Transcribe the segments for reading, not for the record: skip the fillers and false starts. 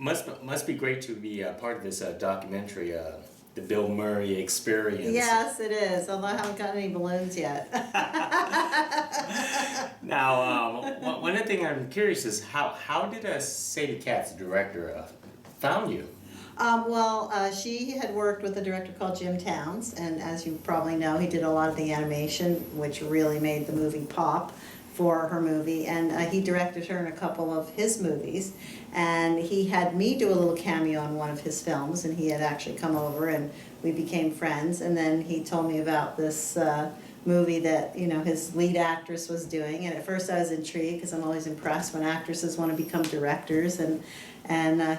Must be great to be part of this documentary, the Bill Murray Experience. Yes, it is, although I haven't got any balloons yet. Now, one of the things I'm curious is how did Sadie Katz, the director, found you? She had worked with a director called Jim Towns, and as you probably know, he did a lot of the animation, which really made the movie pop for her movie, and he directed her in a couple of his movies, and he had me do a little cameo on one of his films, and he had actually come over and we became friends, and then he told me about this movie that, you know, his lead actress was doing, and at first I was intrigued because I'm always impressed when actresses want to become directors, and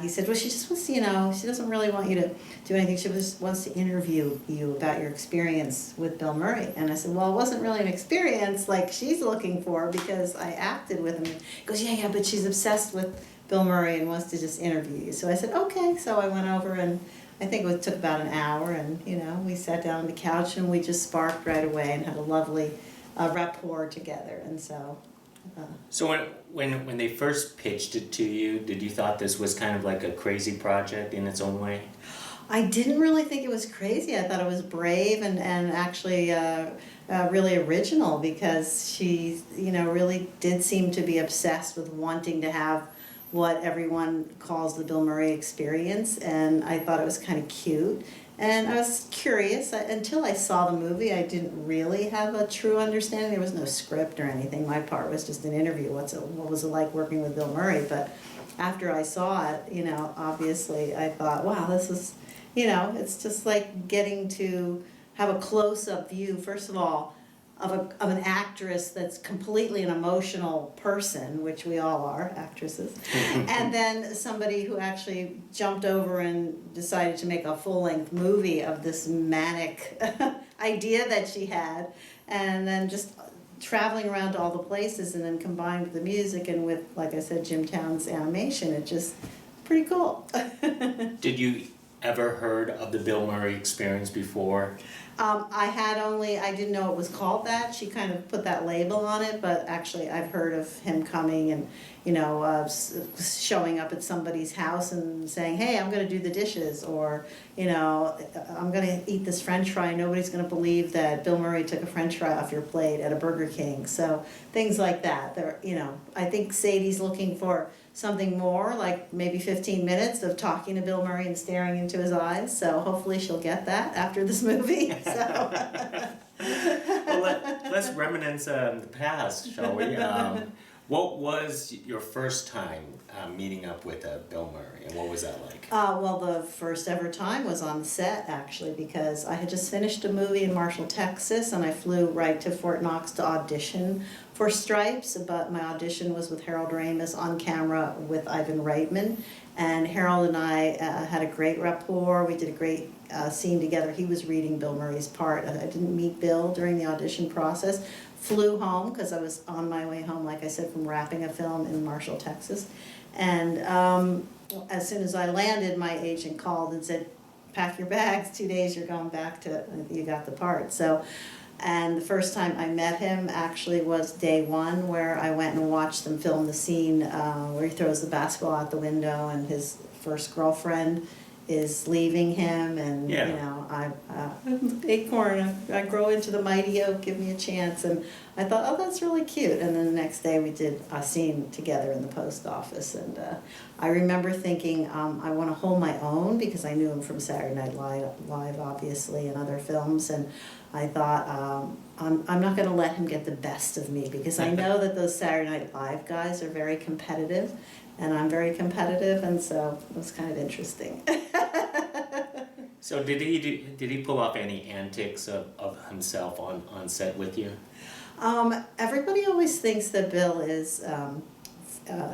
he said, well, she just wants to, you know, she doesn't really want you to do anything, she just wants to interview you about your experience with Bill Murray. And I said, well, it wasn't really an experience like she's looking for because I acted with him. He goes, yeah, but she's obsessed with Bill Murray and wants to just interview you. So I said, okay. So I went over, and I think it took about an hour, and, you know, we sat down on the couch and we just sparked right away and had a lovely rapport together. And so when they first pitched it to you, did you thought this was kind of like a crazy project in its own way? I didn't really think it was crazy. I thought it was brave and actually really original, because she, you know, really did seem to be obsessed with wanting to have what everyone calls the Bill Murray experience, and I thought it was kind of cute. And I was curious. Until I saw the movie, I didn't really have a true understanding. There was no script or anything. My part was just an interview. What was it like working with Bill Murray? But after I saw it, you know, obviously I thought, wow, this is, you know, it's just like getting to have a close-up view, first of all, of an actress that's completely an emotional person, which we all are, actresses, and then somebody who actually jumped over and decided to make a full-length movie of this manic idea that she had, and then just traveling around to all the places, and then combined with the music and with, like I said, Jim Towns' animation, it just pretty cool. Did you ever heard of the Bill Murray Experience before? I didn't know it was called that. She kind of put that label on it, but actually I've heard of him coming and, you know, showing up at somebody's house and saying, hey, I'm going to do the dishes, or, you know, I'm going to eat this French fry. Nobody's going to believe that Bill Murray took a French fry off your plate at a Burger King. So things like that. There, you know, I think Sadie's looking for something more, like maybe 15 minutes of talking to Bill Murray and staring into his eyes. So hopefully she'll get that after this movie. So. Well, let's reminisce the past, shall we? What was your first time meeting up with Bill Murray, and what was that like? Well, the first ever time was on the set, actually, because I had just finished a movie in Marshall, Texas, and I flew right to Fort Knox to audition for Stripes, but my audition was with Harold Ramis on camera with Ivan Reitman, and Harold and I had a great rapport. We did a great scene together. He was reading Bill Murray's part. I didn't meet Bill during the audition process. Flew home because I was on my way home, like I said, from wrapping a film in Marshall, Texas. And as soon as I landed, my agent called and said, pack your bags, 2 days, you're going back to, you got the part. So, and the first time I met him actually was day one, where I went and watched them film the scene where he throws the basketball out the window and his first girlfriend is leaving him, and yeah. You know, I'm acorn, I grow into the mighty oak, give me a chance. And I thought, oh, that's really cute. And then the next day we did a scene together in the post office, and I remember thinking, I want to hold my own, because I knew him from Saturday Night Live obviously, and other films, and I thought, I'm not going to let him get the best of me, because I know that those Saturday Night Live guys are very competitive, and I'm very competitive, and so it was kind of interesting. So did he pull off any antics of himself on set with you? Everybody always thinks that Bill is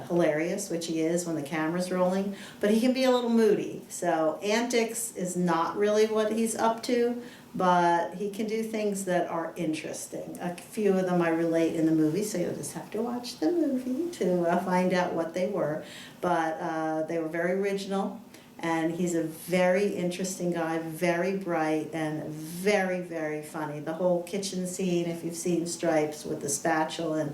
hilarious, which he is when the camera's rolling, but he can be a little moody. So antics is not really what he's up to, but he can do things that are interesting. A few of them I relate in the movie, so you'll just have to watch the movie to find out what they were. But they were very original, and he's a very interesting guy, very bright, and very, very funny. The whole kitchen scene, if you've seen Stripes with the spatula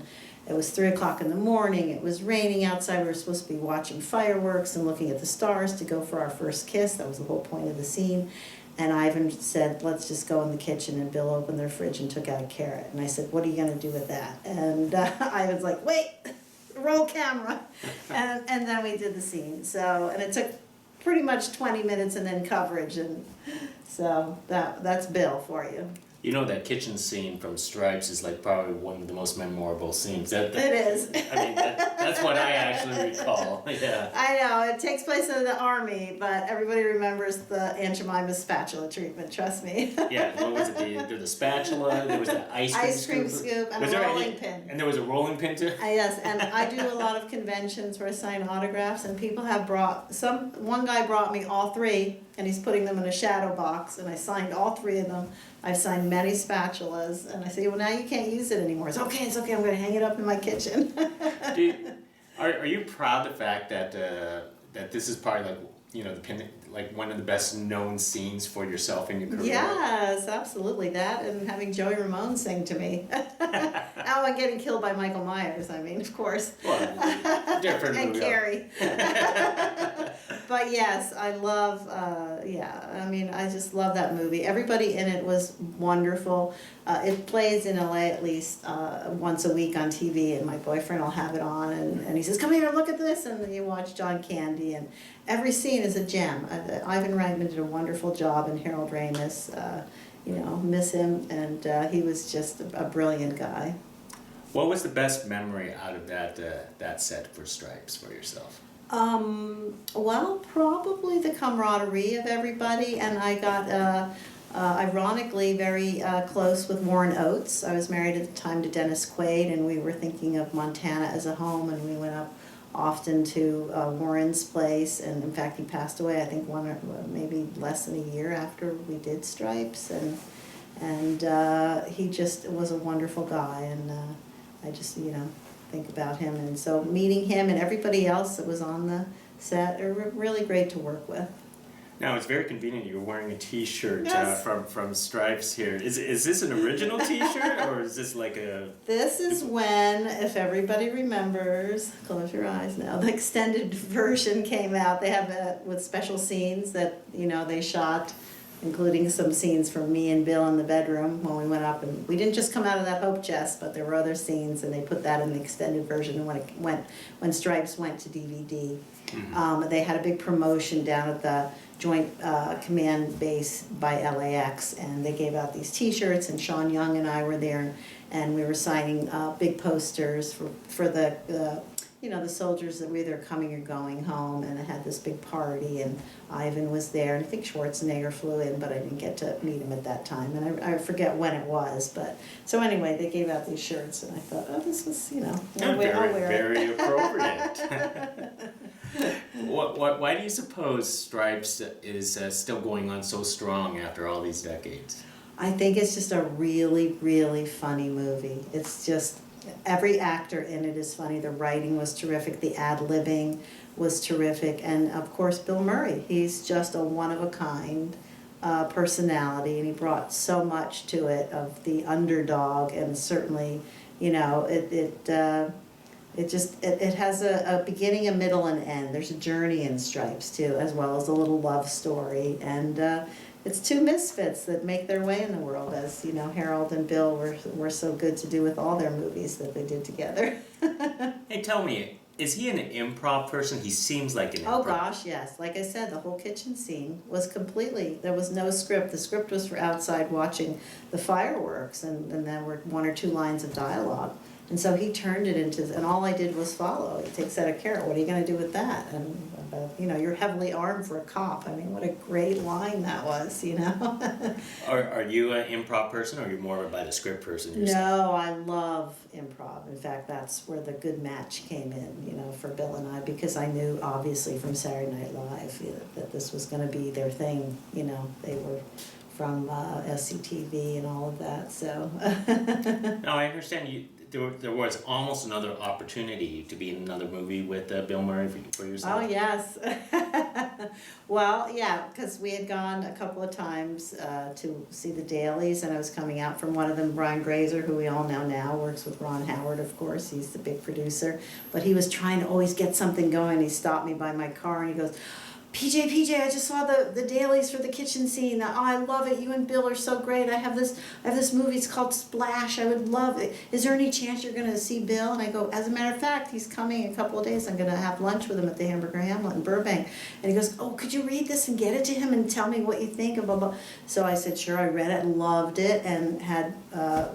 It was 3 o'clock in the morning, it was raining outside, we were supposed to be watching fireworks and looking at the stars to go for our first kiss. That was the whole point of the scene. And Ivan said, let's just go in the kitchen, and Bill opened their fridge and took out a carrot. And I said, what are you gonna do with that? And Ivan's like, wait, roll camera. And then we did the scene. So, and it took pretty much 20 minutes and then coverage, and so that's Bill for you. You know, that kitchen scene from Stripes is like probably one of the most memorable scenes. It is. I mean, that's what I actually recall. Yeah. I know, it takes place in the army, but everybody remembers the Aunt Jemima's spatula treatment, trust me. Yeah, what was it? The spatula, there was the ice cream scoop, and was a there rolling pin. And there was a rolling pin too? Yes, and I do a lot of conventions where I sign autographs, and people have brought, one guy brought me all 3, and he's putting them in a shadow box, and I signed all 3 of them. I've signed many spatulas, and I say, well, now you can't use it anymore. It's okay, I'm gonna hang it up in my kitchen. Are you proud of the fact that that this is probably like, you know, like one of the best known scenes for yourself in your career? Yes, absolutely. That and having Joey Ramone sing to me. Oh, and getting killed by Michael Myers, I mean, of course. Well, different and movie. Carrie. But yes, I love, I mean, I just love that movie. Everybody in it was wonderful. It plays in LA at least once a week on TV, and my boyfriend will have it on, and he says, come here, look at this, and then you watch John Candy, and every scene is a gem. Ivan Reitman did a wonderful job, and Harold Ramis, you know, miss him, and he was just a brilliant guy. What was the best memory out of that set for Stripes for yourself? Well, probably the camaraderie of everybody, and I got ironically very close with Warren Oates. I was married at the time to Dennis Quaid, and we were thinking of Montana as a home, and we went up often to Warren's place, and in fact he passed away, I think maybe less than a year after we did Stripes, and he just was a wonderful guy, and I just, you know, think about him, and so meeting him and everybody else that was on the set are really great to work with. Now, it's very convenient you're wearing a t-shirt Yes. from Stripes here. Is this an original t-shirt, or is this like a... This is when, if everybody remembers, close your eyes now, the extended version came out. They have it with special scenes that, you know, they shot, including some scenes from me and Bill in the bedroom when we went up, and we didn't just come out of that hope chest, but there were other scenes, and they put that in the extended version when Stripes went to DVD. Mm-hmm. They had a big promotion down at the Joint Command Base by LAX, and they gave out these t-shirts, and Sean Young and I were there, and we were signing big posters for the you know, the soldiers that were either coming or going home, and I had this big party, and Ivan was there, and I think Schwarzenegger flew in, but I didn't get to meet him at that time, and I forget when it was, but, so anyway, they gave out these shirts, and I thought, oh, this was, you know, I'll wear very it. appropriate. Why do you suppose Stripes is still going on so strong after all these decades? I think it's just a really, really funny movie. It's just, every actor in it is funny. The writing was terrific, the ad-libbing was terrific, and of course Bill Murray. He's just a one-of-a-kind personality, and he brought so much to it of the underdog, and certainly, you know, it has a beginning, a middle, and end. There's a journey in Stripes too, as well as a little love story, and it's 2 misfits that make their way in the world, as you know, Harold and Bill were so good to do with all their movies that they did together. Hey, tell me, is he an improv person? He seems like an improv. Oh gosh, yes. Like I said, the whole kitchen scene was completely, there was no script. The script was for outside watching the fireworks, and there were 1 or 2 lines of dialogue. And so he turned it into, and all I did was follow. He takes out a carrot, what are you going to do with that? And, you know, you're heavily armed for a cop. I mean, what a great line that was, you know? Are you an improv person, or are you more of a script person yourself? No, I love improv. In fact, that's where the good match came in, you know, for Bill and I, because I knew, obviously, from Saturday Night Live that this was going to be their thing, you know. They were from SCTV and all of that, so. No, I understand there was almost another opportunity to be in another movie with Bill Murray for yourself. Oh, yes. Well, yeah, because we had gone a couple of times to see the dailies, and I was coming out from one of them, Brian Grazer, who we all know now, works with Ron Howard, of course. He's the big producer. But he was trying to always get something going. He stopped me by my car, and he goes, PJ, I just saw the dailies for the kitchen scene. Oh, I love it. You and Bill are so great. I have this movie. It's called Splash. I would love it. Is there any chance you're going to see Bill? And I go, as a matter of fact, he's coming in a couple of days. I'm going to have lunch with him at the Hamburger Hamlet in Burbank. And he goes, oh, could you read this and get it to him and tell me what you think? And blah, blah. So I said, sure. I read it, loved it, and had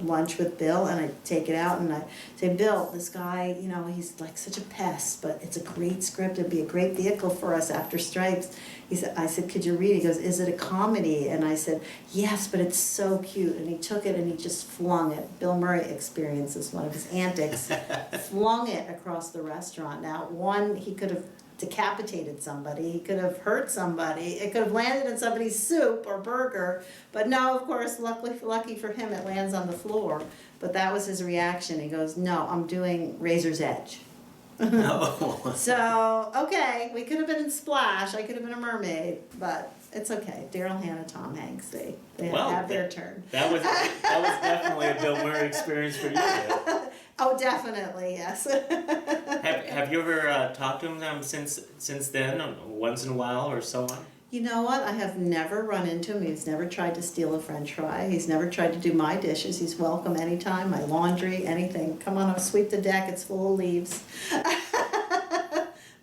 lunch with Bill. And I take it out and I say, Bill, this guy, you know, he's like such a pest, but it's a great script. It'd be a great vehicle for us after Stripes. I said, could you read it? He goes, is it a comedy? And I said, yes, but it's so cute. And he took it and he just flung it. Bill Murray experiences one of his antics, flung it across the restaurant. Now, one, he could have decapitated somebody, he could have hurt somebody, it could have landed in somebody's soup or burger, but no, of course, lucky for him, it lands on the floor. But that was his reaction. He goes, no, I'm doing Razor's Edge. No. So, okay, we could have been in Splash, I could have been a mermaid, but it's okay. Daryl Hannah, Tom Hanks, they have their turn. That was definitely a Bill Murray experience for you. Oh, definitely, yes. Have you ever talked to him since then, once in a while or so on? You know what? I have never run into him. He's never tried to steal a French fry. He's never tried to do my dishes. He's welcome anytime, my laundry, anything. Come on, I'll sweep the deck. It's full of leaves.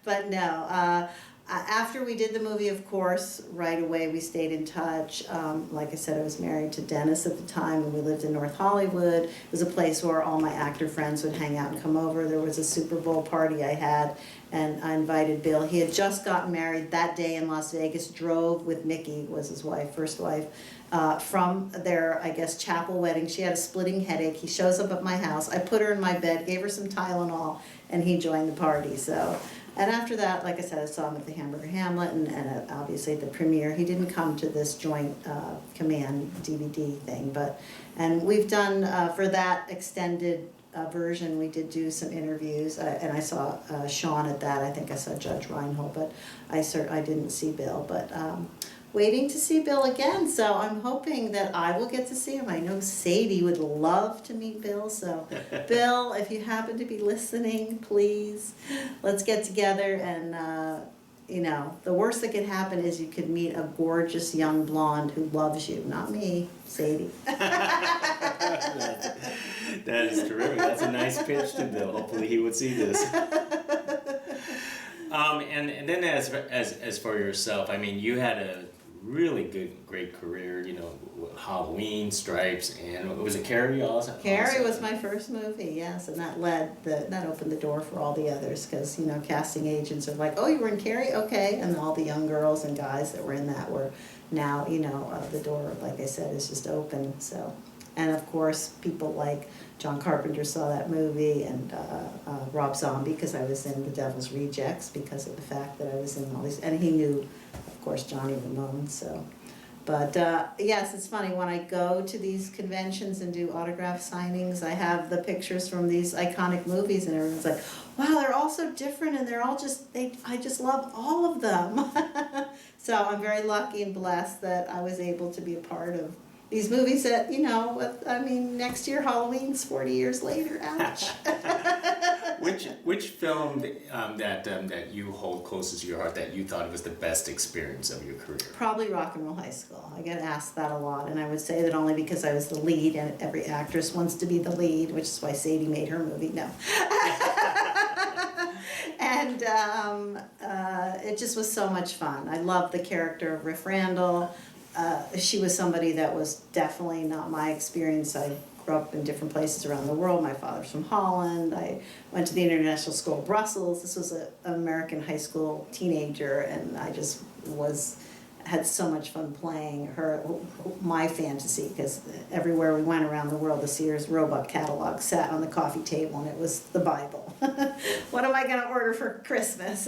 But no, after we did the movie, of course, right away we stayed in touch. Like I said, I was married to Dennis at the time, and we lived in North Hollywood. It was a place where all my actor friends would hang out and come over. There was a Super Bowl party I had, and I invited Bill. He had just gotten married that day in Las Vegas, drove with Mickey, was his wife, first wife, from their, I guess, chapel wedding. She had a splitting headache. He shows up at my house. I put her in my bed, gave her some Tylenol, and he joined the party. So. And after that, like I said, I saw him at the Hamburger Hamlet and obviously at the premiere. He didn't come to this joint command DVD thing, and we've done, for that extended version, we did do some interviews, and I saw Sean at that. I think I saw Judge Reinhold, but I didn't see Bill, but waiting to see Bill again, so I'm hoping that I will get to see him. I know Sadie would love to meet Bill, so Bill, if you happen to be listening, please, let's get together. And you know, the worst that could happen is you could meet a gorgeous young blonde who loves you, not me, Sadie. That is terrific. That's a nice pitch to Bill. Hopefully he would see this. And then as for yourself, I mean, you had a really great career, you know, Halloween, Stripes, and was it Carrie also? Carrie was my first movie, yes, and that opened the door for all the others, because, you know, casting agents are like, oh, you were in Carrie? Okay, and all the young girls and guys that were in that were now, you know, the door, like I said, is just open, so. And of course, people like John Carpenter saw that movie, and Rob Zombie, because I was in The Devil's Rejects, because of the fact that I was in all these, and he knew, of course, Johnny Ramone, so. But yes, it's funny, when I go to these conventions and do autograph signings, I have the pictures from these iconic movies, and everyone's like, wow, they're all so different, and they're all just, I just love all of them. So I'm very lucky and blessed that I was able to be a part of these movies that, you know, next year Halloween's 40 years later, ouch. Which film that you hold closest to your heart that you thought was the best experience of your career? Probably Rock and Roll High School. I get asked that a lot, and I would say that only because I was the lead, and every actress wants to be the lead, which is why Sadie made her movie. No. And it just was so much fun. I loved the character of Riff Randall. She was somebody that was definitely not my experience. I grew up in different places around the world. My father's from Holland. I went to the International School of Brussels. This was an American high school teenager, and I just was had so much fun playing my fantasy, because everywhere we went around the world, the Sears Roebuck catalog sat on the coffee table, and it was the Bible. What am I going to order for Christmas?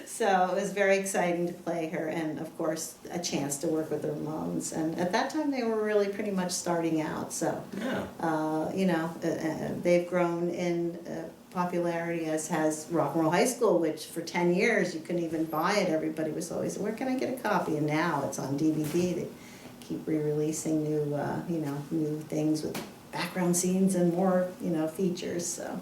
So it was very exciting to play her, and of course a chance to work with the Ramones. And at that time they were really pretty much starting out. So they've grown in popularity, as has Rock and Roll High School, which for 10 years you couldn't even buy it. Everybody was always, where can I get a copy? And now it's on DVD. They keep re-releasing new things with background scenes and more, features. So.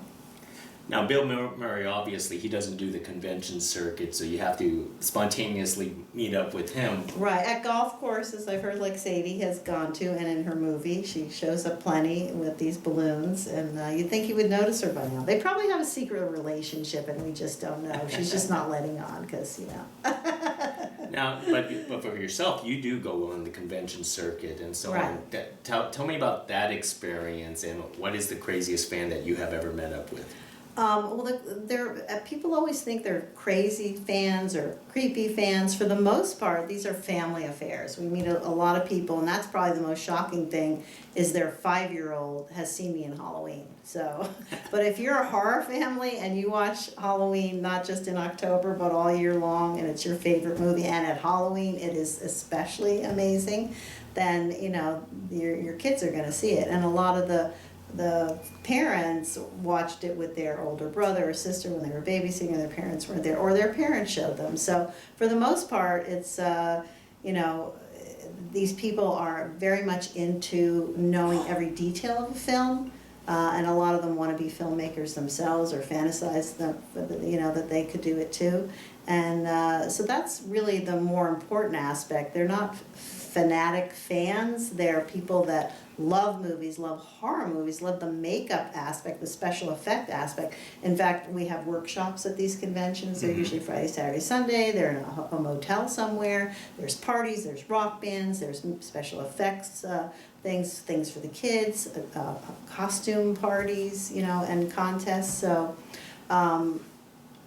Now, Bill Murray, obviously, he doesn't do the convention circuit, so you have to spontaneously meet up with him. Right, at golf courses, I've heard, like Sadie has gone to, and in her movie, she shows up plenty with these balloons, and you'd think he would notice her by now. They probably have a secret relationship, and we just don't know. She's just not letting on, because, Now, but for yourself, you do go on the convention circuit and so on. Tell me about that experience, and what is the craziest fan that you have ever met up with? People always think they're crazy fans or creepy fans. For the most part, these are family affairs. We meet a lot of people, and that's probably the most shocking thing, is their 5-year-old has seen me in Halloween. So, but if you're a horror family and you watch Halloween not just in October but all year long, and it's your favorite movie, and at Halloween it is especially amazing, then your kids are going to see it. And a lot of the parents watched it with their older brother or sister when they were babysitting, and their parents weren't there, or their parents showed them. So for the most part, it's these people are very much into knowing every detail of a film, and a lot of them want to be filmmakers themselves, or fantasize that they could do it too. And so that's really the more important aspect. They're not fanatic fans. They're people that love movies, love horror movies, love the makeup aspect, the special effect aspect. In fact, we have workshops at these conventions. They're usually Friday, Saturday, Sunday. They're in a motel somewhere. There's parties, there's rock bands, there's special effects things for the kids, costume parties, and contests. So, for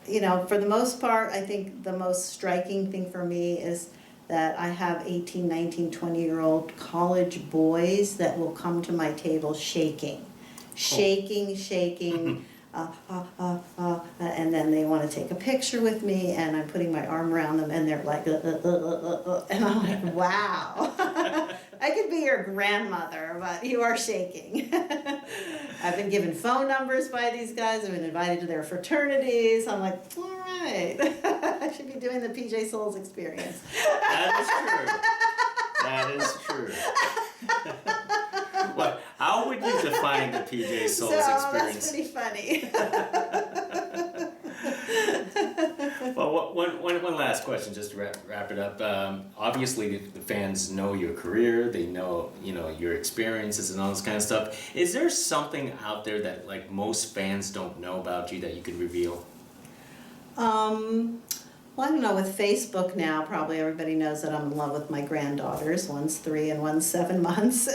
the most part, I think the most striking thing for me is that I have 18, 19, 20-year-old college boys that will come to my table shaking, and then they want to take a picture with me, and I'm putting my arm around them, and they're like, and I'm like, wow. I could be your grandmother, but you are shaking. I've been given phone numbers by these guys. I've been invited to their fraternities. I'm like, all right. I should be doing the PJ Souls experience. That is true. What? How would you define the PJ Souls experience? That's pretty funny. Well, one last question, just to wrap it up. Obviously, the fans know your career. They know your experiences and all this kind of stuff. Is there something out there that most fans don't know about you that you could reveal? Well, I don't know, with Facebook now, probably everybody knows that I'm in love with my granddaughters. One's 3 and one's 7 months.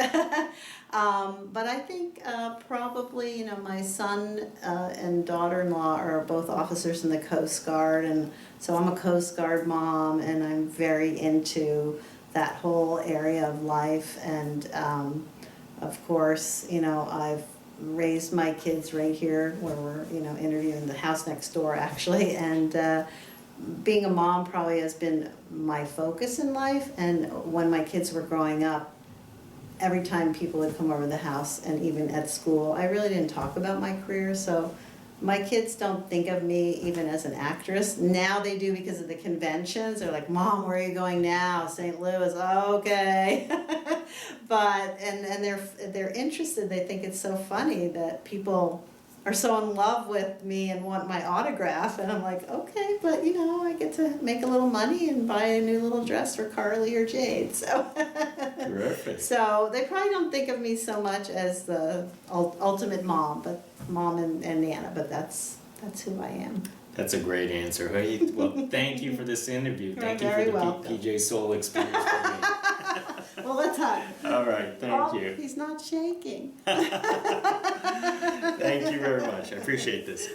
But I think probably, my son and daughter-in-law are both officers in the Coast Guard, and so I'm a Coast Guard mom, and I'm very into that whole area of life. And of course, I've raised my kids right here where we're, interviewing, the house next door actually, and being a mom probably has been my focus in life. And when my kids were growing up, every time people would come over to the house, and even at school, I really didn't talk about my career. So my kids don't think of me even as an actress. Now they do, because of the conventions. They're like, Mom, where are you going now? St. Louis. Oh, okay. But and they're interested. They think it's so funny that people are so in love with me and want my autograph, and I'm like, okay, but I get to make a little money and buy a new little dress for Carly or Jade. So Terrific. So they probably don't think of me so much as the ultimate mom, but mom and Nana, but that's who I am. That's a great answer. Well, thank you for this interview. Thank you very for the welcome. PJ Soul experience for me. Well, let's hug. All right, thank you. He's not shaking. Thank you very much. I appreciate this.